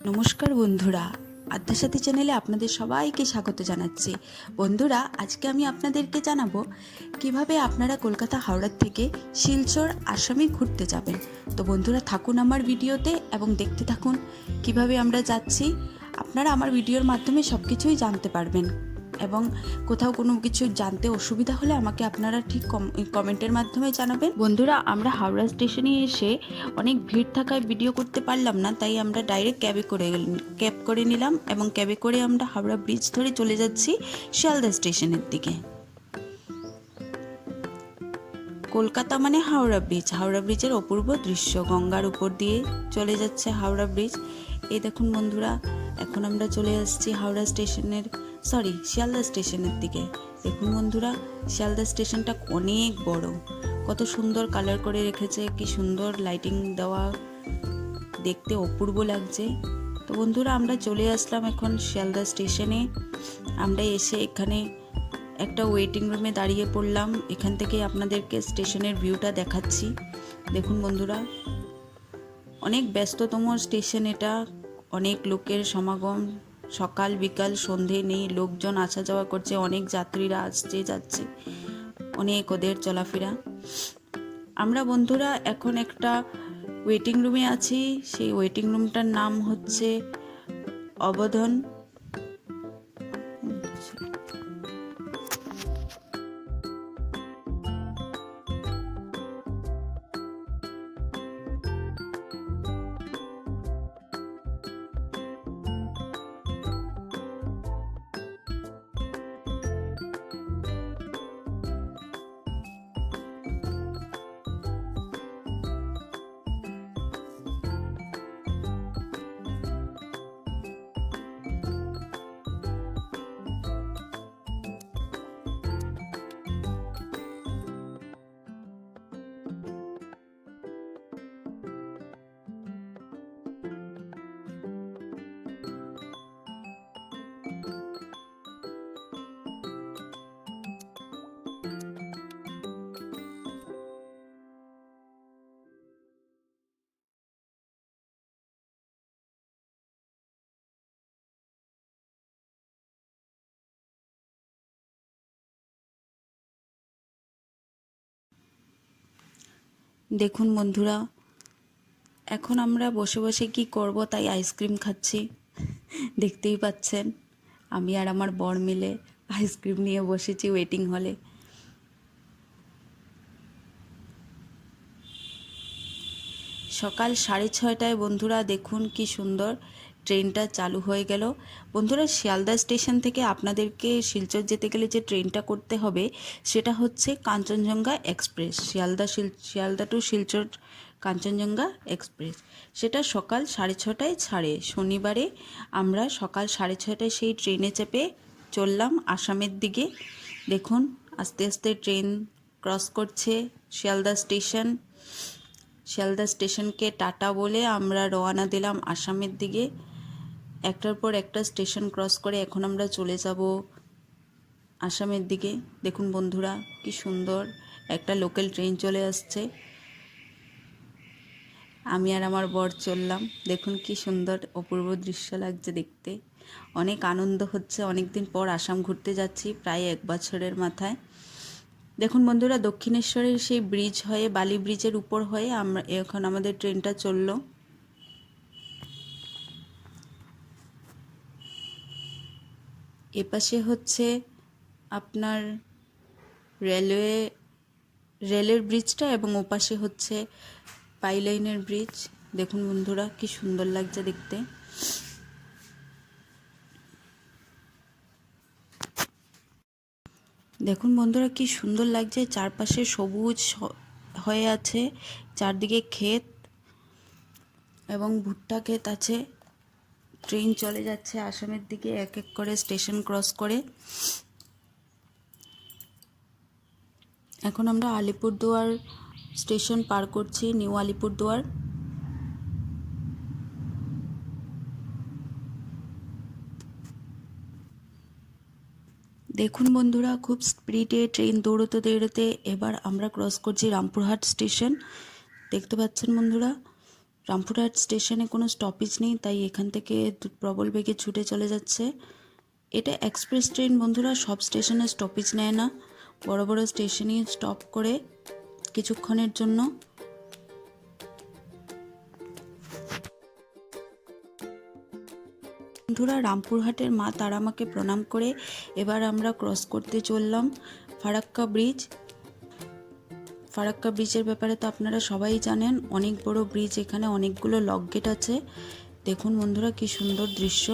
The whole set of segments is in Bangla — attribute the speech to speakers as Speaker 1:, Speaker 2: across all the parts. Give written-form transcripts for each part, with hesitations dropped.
Speaker 1: নমস্কার বন্ধুরা, আদ্যাসাথী চ্যানেলে আপনাদের সবাইকে স্বাগত জানাচ্ছি। বন্ধুরা, আজকে আমি আপনাদেরকে জানাবো কিভাবে আপনারা কলকাতা হাওড়ার থেকে শিলচর আসামে ঘুরতে যাবেন। তো বন্ধুরা, থাকুন আমার ভিডিওতে এবং দেখতে থাকুন কিভাবে আমরা যাচ্ছি। আপনারা আমার ভিডিওর মাধ্যমে সব কিছুই জানতে পারবেন এবং কোথাও কোনো কিছু জানতে অসুবিধা হলে আমাকে আপনারা ঠিক কমেন্টের মাধ্যমে জানাবেন। বন্ধুরা, আমরা হাওড়া স্টেশনে এসে অনেক ভিড় থাকায় ভিডিও করতে পারলাম না, তাই আমরা ডাইরেক্ট ক্যাব করে নিলাম এবং ক্যাবে করে আমরা হাওড়া ব্রিজ ধরে চলে যাচ্ছি শিয়ালদা স্টেশনের দিকে। কলকাতা মানে হাওড়া ব্রিজ, হাওড়া ব্রিজের অপূর্ব দৃশ্য, গঙ্গার উপর দিয়ে চলে যাচ্ছে হাওড়া ব্রিজ। এই দেখুন বন্ধুরা, এখন আমরা চলে আসছি শিয়ালদা স্টেশনের দিকে। দেখুন বন্ধুরা, শিয়ালদা স্টেশনটা অনেক বড়, কত সুন্দর কালার করে রেখেছে, কি সুন্দর লাইটিং দেওয়া, দেখতে অপূর্ব লাগছে। তো বন্ধুরা, আমরা চলে আসলাম এখন শিয়ালদা স্টেশনে। আমরা এসে এখানে একটা ওয়েটিং রুমে দাঁড়িয়ে পড়লাম। এখান থেকে আপনাদেরকে স্টেশনের ভিউটা দেখাচ্ছি। দেখুন বন্ধুরা, অনেক ব্যস্ততম স্টেশন এটা, অনেক লোকের সমাগম, সকাল বিকাল সন্ধে নেই, লোকজন আসা যাওয়া করছে, অনেক যাত্রীরা আসছে যাচ্ছে, অনেক ওদের চলাফেরা। আমরা বন্ধুরা এখন একটা ওয়েটিং রুমে আছি। সেই ওয়েটিং রুমটার নাম হচ্ছে অবধান। দেখুন বন্ধুরা, এখন আমরা বসে বসে কি করব, তাই আইসক্রিম খাচ্ছি। দেখতেই পাচ্ছেন, আমি আর আমার বর মিলে আইসক্রিম নিয়ে বসেছি ওয়েটিং হলে। সকাল 6:30টায় বন্ধুরা দেখুন কি সুন্দর ট্রেনটা চালু হয়ে গেল। বন্ধুরা, শিয়ালদা স্টেশন থেকে আপনাদেরকে শিলচর যেতে গেলে যে ট্রেনটা করতে হবে সেটা হচ্ছে Kanchenjunga express. Sealdah to Silchar Kanchenjunga express. সেটা সকাল 6:30টায় ছাড়ে। শনিবারে আমরা সকাল 6:30টায় সেই ট্রেনে চেপে চললাম আসামের দিকে। দেখুন, আস্তে আস্তে ট্রেন ক্রস করছে শিয়ালদা স্টেশন। শিয়ালদা স্টেশনকে টাটা বলে আমরা রওনা দিলাম আসামের দিকে। একটার পর একটা স্টেশন ক্রস করে এখন আমরা চলে যাব আসামের দিকে। দেখুন বন্ধুরা, কি সুন্দর একটা লোকাল ট্রেন চলে আসছে। আমি আর আমার বর চললাম। দেখুন কি সুন্দর অপূর্ব দৃশ্য লাগছে দেখতে। অনেক আনন্দ হচ্ছে, অনেক দিন পর আসাম ঘুরতে যাচ্ছি, প্রায় 1 বছরের মাথায়। দেখুন বন্ধুরা, দক্ষিণেশ্বরের সেই ব্রিজ হয়ে, বালি ব্রিজের উপর হয়ে এখন আমাদের ট্রেনটা চললো। এপাশে হচ্ছে আপনার রেলের ব্রিজটা এবং ওপাশে হচ্ছে পাইলাইনের ব্রিজ। দেখুন বন্ধুরা, কি সুন্দর লাগছে দেখতে। দেখুন বন্ধুরা, কি সুন্দর লাগছে, চারপাশে সবুজ হয়ে আছে, চারদিকে ক্ষেত এবং ভুট্টা ক্ষেত আছে। ট্রেন চলে যাচ্ছে আসামের দিকে এক এক করে স্টেশন ক্রস করে। এখন আমরা আলিপুরদুয়ার স্টেশন পার করছি, নিউ আলিপুরদুয়ার। দেখুন বন্ধুরা, খুব স্পিডে ট্রেন দৌড়তে দৌড়তে এবার আমরা ক্রস করছি রামপুরহাট স্টেশন। দেখতে পাচ্ছেন বন্ধুরা, রামপুরহাট স্টেশনে কোনো স্টপেজ নেই, তাই এখান থেকে প্রবল বেগে ছুটে চলে যাচ্ছে। এটা এক্সপ্রেস ট্রেন বন্ধুরা, সব স্টেশনে স্টপেজ নেয় না, বড় বড় স্টেশনে স্টপ করে কিছুক্ষণের জন্য। বন্ধুরা, রামপুরহাটের মা তারামাকে প্রণাম করে এবার আমরা ক্রস করতে চললাম ফারাক্কা ব্রিজ। ফারাক্কা ব্রিজের ব্যাপারে তো আপনারা সবাই জানেন, অনেক বড় ব্রিজ, এখানে অনেকগুলো লক গেট আছে। দেখুন বন্ধুরা কি সুন্দর দৃশ্য,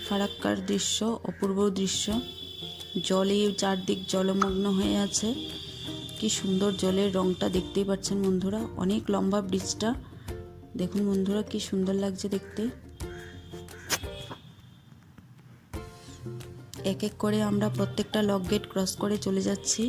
Speaker 1: ফারাক্কার দৃশ্য, অপূর্ব দৃশ্য। জলে চারদিক জলমগ্ন হয়ে আছে, কি সুন্দর জলের রংটা দেখতেই পাচ্ছেন বন্ধুরা। অনেক লম্বা ব্রিজটা, দেখুন বন্ধুরা কি সুন্দর লাগছে দেখতে। এক এক করে আমরা প্রত্যেকটা লক গেট ক্রস করে চলে যাচ্ছি।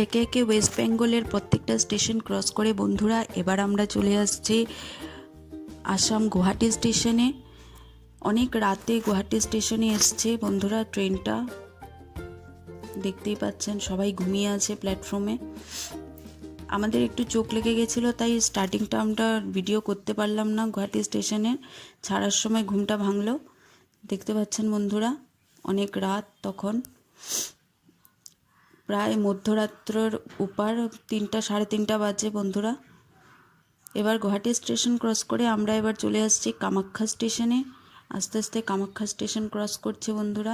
Speaker 1: একে একে ওয়েস্ট বেঙ্গলের প্রত্যেকটা স্টেশন ক্রস করে বন্ধুরা এবার আমরা চলে আসছি আসাম গুয়াহাটি স্টেশনে। অনেক রাতে গুয়াহাটি স্টেশনে এসছে বন্ধুরা ট্রেনটা, দেখতেই পাচ্ছেন সবাই ঘুমিয়ে আছে প্ল্যাটফর্মে। আমাদের একটু চোখ লেগে গেছিলো, তাই স্টার্টিংটা আমরা ভিডিও করতে পারলাম না। গুয়াহাটি স্টেশনে ছাড়ার সময় ঘুমটা ভাঙলো, দেখতে পাচ্ছেন বন্ধুরা। অনেক রাত তখন, প্রায় মধ্যরাত্রের উপার, 3টা সাড়ে 3টা বাজে বন্ধুরা। এবার গুয়াহাটি স্টেশন ক্রস করে আমরা এবার চলে আসছি কামাখ্যা স্টেশনে। আস্তে আস্তে কামাখ্যা স্টেশন ক্রস করছে বন্ধুরা।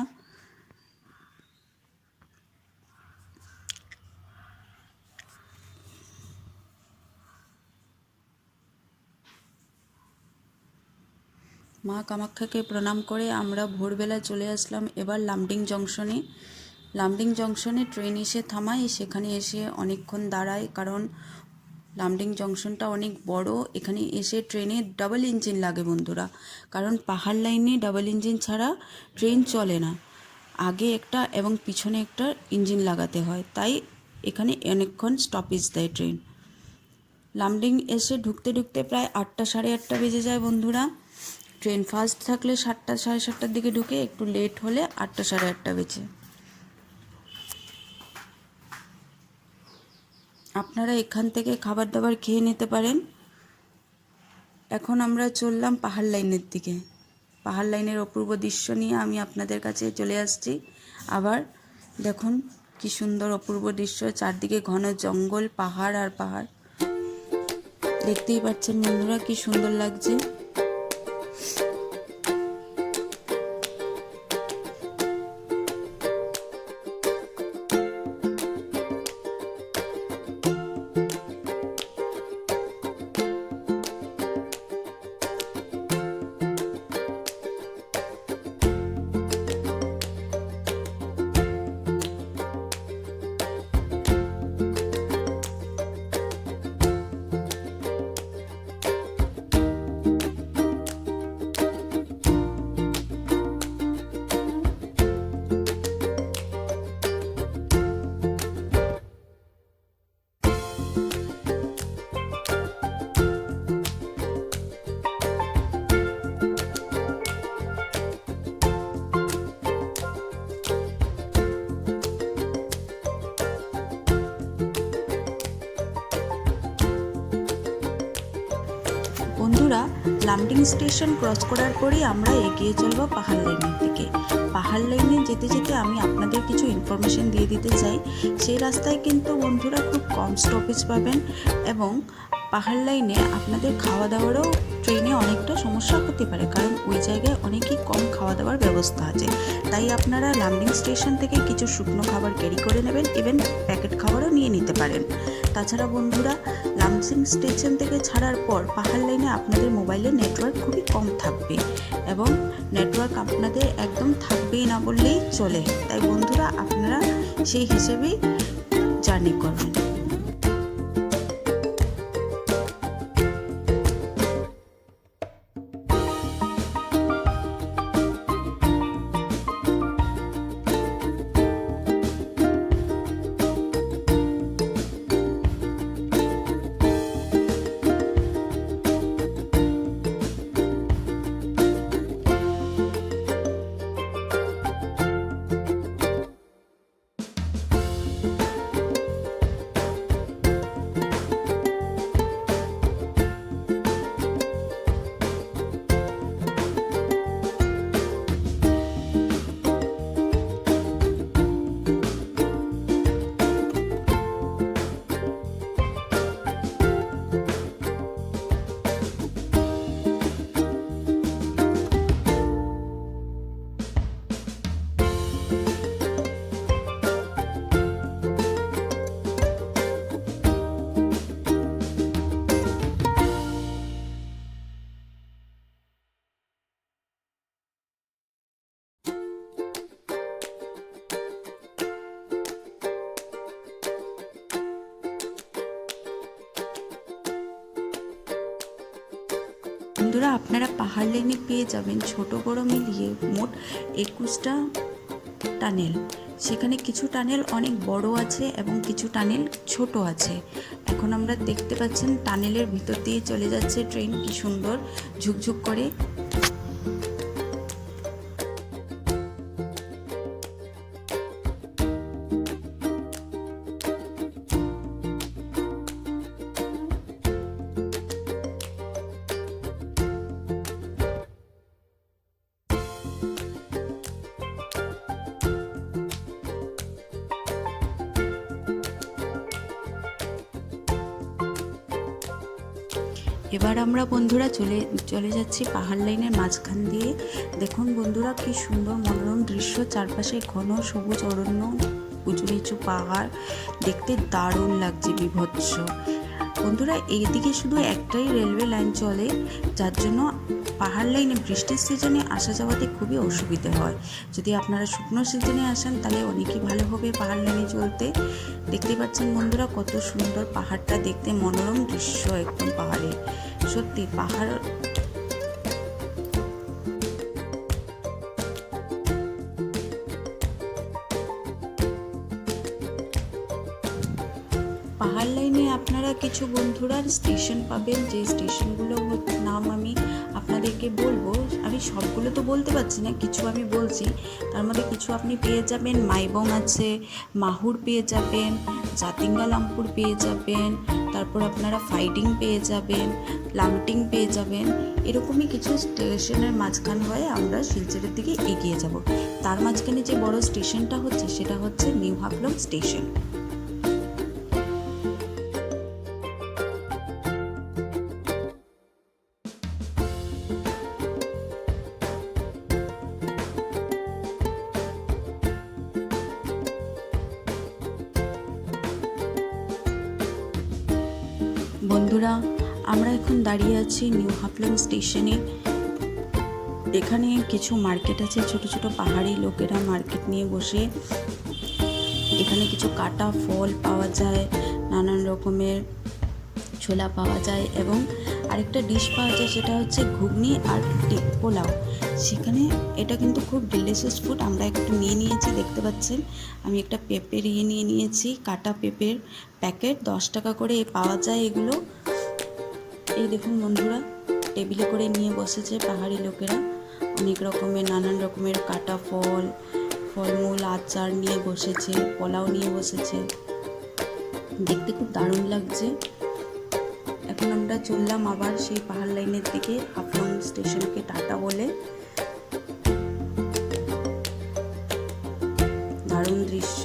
Speaker 1: মা কামাখ্যাকে প্রণাম করে আমরা ভোরবেলা চলে আসলাম এবার লামডিং জংশনে। লামডিং জংশনে ট্রেন এসে থামায়, সেখানে এসে অনেকক্ষণ দাঁড়ায়, কারণ লামডিং জংশনটা অনেক বড়। এখানে এসে ট্রেনে ডাবল ইঞ্জিন লাগে বন্ধুরা, কারণ পাহাড় লাইনে ডাবল ইঞ্জিন ছাড়া ট্রেন চলে না। আগে একটা এবং পিছনে একটা ইঞ্জিন লাগাতে হয়, তাই এখানে অনেকক্ষণ স্টপেজ দেয় ট্রেন। লামডিং এসে ঢুকতে ঢুকতে প্রায় 8টা সাড়ে 8টা বেজে যায় বন্ধুরা। ট্রেন ফাস্ট থাকলে 7টা সাড়ে 7টার দিকে ঢুকে, একটু লেট হলে 8টা সাড়ে 8টা বেজে। আপনারা এখান থেকে খাবার দাবার খেয়ে নিতে পারেন। এখন আমরা চললাম পাহাড় লাইনের দিকে। পাহাড় লাইনের অপূর্ব দৃশ্য নিয়ে আমি আপনাদের কাছে চলে আসছি আবার। দেখুন কি সুন্দর অপূর্ব দৃশ্য, চারদিকে ঘন জঙ্গল, পাহাড় আর পাহাড়, দেখতেই পাচ্ছেন বন্ধুরা কি সুন্দর লাগছে। বন্ধুরা লামডিং স্টেশন ক্রস করার পরেই আমরা এগিয়ে চলবো পাহাড় লাইনের দিকে। পাহাড় লাইনে যেতে যেতে আমি আপনাদের কিছু ইনফরমেশন দিয়ে দিতে চাই। সেই রাস্তায় কিন্তু বন্ধুরা খুব কম স্টপেজ পাবেন এবং পাহাড় লাইনে আপনাদের খাওয়া দাওয়ারও ট্রেনে অনেকটা সমস্যা হতে পারে, কারণ ওই জায়গায় অনেকই কম খাওয়া দাওয়ার ব্যবস্থা আছে। তাই আপনারা লামডিং স্টেশন থেকে কিছু শুকনো খাবার ক্যারি করে নেবেন, ইভেন প্যাকেট খাবারও নিয়ে নিতে পারেন। তাছাড়া বন্ধুরা লামডিং স্টেশন থেকে ছাড়ার পর পাহাড় লাইনে আপনাদের মোবাইলে নেটওয়ার্ক খুবই কম থাকবে এবং নেটওয়ার্ক আপনাদের একদম থাকবেই না বললেই চলে। তাই বন্ধুরা আপনারা সেই হিসেবেই জার্নি করবেন। বন্ধুরা আপনারা পাহাড় লাইনে পেয়ে যাবেন ছোট বড় মিলিয়ে মোট 21টা টানেল। সেখানে কিছু টানেল অনেক বড় আছে এবং কিছু টানেল ছোট আছে। এখন আমরা দেখতে পাচ্ছেন টানেলের ভিতর দিয়ে চলে যাচ্ছে ট্রেন, কি সুন্দর ঝুকঝুক করে। এবার আমরা বন্ধুরা চলে যাচ্ছি পাহাড় লাইনের মাঝখান দিয়ে। দেখুন বন্ধুরা কি সুন্দর মনোরম দৃশ্য, চারপাশে ঘন সবুজ অরণ্য, উঁচু নিচু পাহাড়, দেখতে দারুণ লাগছে, বিভৎস। বন্ধুরা এইদিকে শুধু একটাই রেলওয়ে লাইন চলে, যার জন্য পাহাড় লাইনে বৃষ্টির সিজনে আসা যাওয়াতে খুবই অসুবিধে হয়। যদি আপনারা শুকনো সিজনে আসেন তাহলে অনেকই ভালো হবে পাহাড় লাইনে চলতে। দেখতে পাচ্ছেন বন্ধুরা কত সুন্দর পাহাড়টা দেখতে, মনোরম দৃশ্য একদম পাহাড়ে, সত্যি পাহাড়। পাহাড় লাইনে আপনারা কিছু বন্ধুরা স্টেশন পাবেন, যে স্টেশনগুলো নাম আমি আপনাদেরকে বলবো। আমি সবগুলো তো বলতে পারছি না, কিছু আমি বলছি। তার মধ্যে কিছু আপনি পেয়ে যাবেন, মাইবং আছে, মাহুর পেয়ে যাবেন, জাতিঙ্গালামপুর পেয়ে যাবেন, তারপর আপনারা ফাইডিং পেয়ে যাবেন, লামটিং পেয়ে যাবেন। এরকমই কিছু স্টেশনের মাঝখান হয়ে আমরা শিলচরের দিকে এগিয়ে যাব। তার মাঝখানে যে বড় স্টেশনটা হচ্ছে সেটা হচ্ছে নিউ হাফলং স্টেশন। বন্ধুরা আমরা এখন দাঁড়িয়ে আছি নিউ হাফলং স্টেশনে। এখানে কিছু মার্কেট আছে, ছোট ছোট পাহাড়ি লোকেরা মার্কেট নিয়ে বসে। এখানে কিছু কাটা ফল পাওয়া যায়, নানান রকমের ছোলা পাওয়া যায় এবং আরেকটা ডিশ পাওয়া যায়, সেটা হচ্ছে ঘুগনি আর পোলাও। সেখানে এটা কিন্তু খুব ডিলিশিয়াস ফুড। আমরা একটু নিয়ে নিয়েছি, দেখতে পাচ্ছেন আমি একটা পেঁপের নিয়ে নিয়েছি, কাটা পেঁপের প্যাকেট 10 টাকা করে পাওয়া যায় এগুলো। এই দেখুন বন্ধুরা টেবিলে করে নিয়ে বসেছে পাহাড়ি লোকেরা, অনেক রকমের নানান রকমের কাটা ফলমূল আচার নিয়ে বসেছে, পোলাও নিয়ে বসেছে, দেখতে খুব দারুণ লাগছে। এখন আমরা চললাম আবার সেই পাহাড় লাইনের দিকে, হাফলং স্টেশনকে টাটা বলে। দারুণ দৃশ্য।